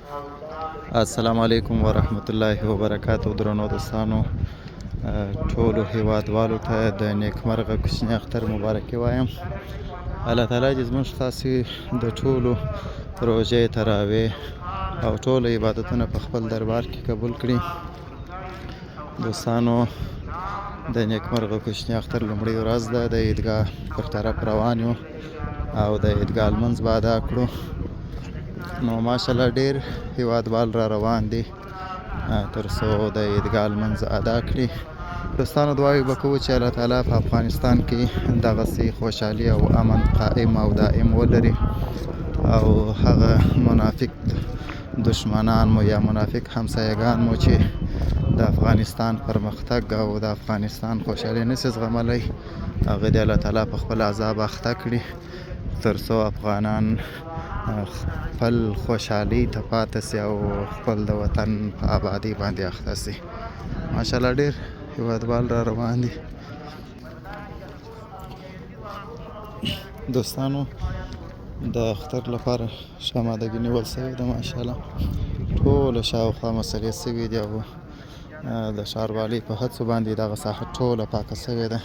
السلام علیکم ورحمت الله وبرکاتو. درنو دوستانو، ټولو هیوادوالو ته د نیکمرغه کوچني اختر مبارکي وایم. الله تعالی دې زموږ ستاسې د ټولو روژې، تراویح او ټولو عبادتونه په خپل دربار کې قبول کړي. دوستانو، د نیکمرغه کوچني اختر لومړۍ ورځ ده. د عیدګاه پر طرف روان یو او د عیدګاه لمونځ به ادا کړو. نو ماشاءالله ډېر هیوادوال را روان دي تر څو د عیدګاه لمونځ ادا کړي. دوستانو، دعاوې به کوو چې الله تعالی په افغانستان کې دغسې خوشحالي او امن قائم او دائم ولري، او هغه منافق دشمنان مو یا منافق همسایگان مو چې د افغانستان پرمختګ او د افغانستان خوشحالي نشي زغملی، هغه دې الله تعالی په خپل عذاب اخته کړي تر څو افغانان خپل خوشحالي ته پاتې سي او خپل د وطن په آبادۍ باندې اخته سي. ماشاءالله ډېر هیوادوال را روان دي. دوستانو، د اختر لپاره ښه امادګي نیول سوې ده. ماشاءالله ټوله شاوخوا مسلې سوي دي او د ښاروالۍ په هڅو باندې دغه ساحه ټوله پاکه سوې ده.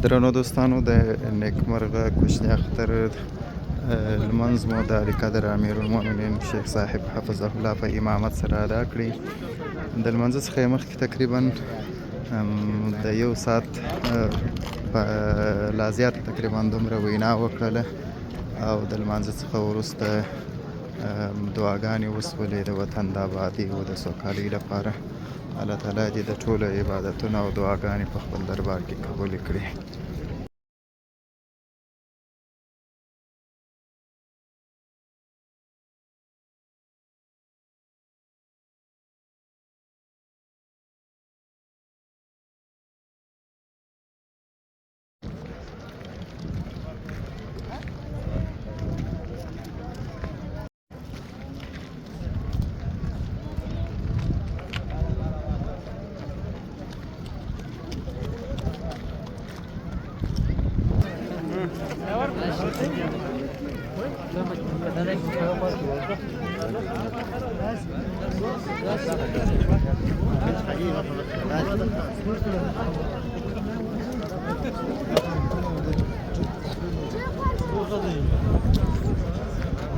درنو دوستانو، د نیکمرغه کوچني اختر لمونځ مو د علیقدر امیرالمؤمنین شیخ صاحب حفظه الله په امامت سره ادا کړي. د لمانځه څخه یې مخکې تقریبا د 1 ساعت لا زیاته تقریبا دومره وینا وکړله او د لمانځه څخه وروسته دعاګانې وسولې د وطن د آبادۍ او د سوکالۍ لپاره. الله تعالی دې د ټولو عبادتونه او دعاګانې په خپل دربار کې قبولې کړي.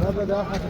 لا بدأ أحد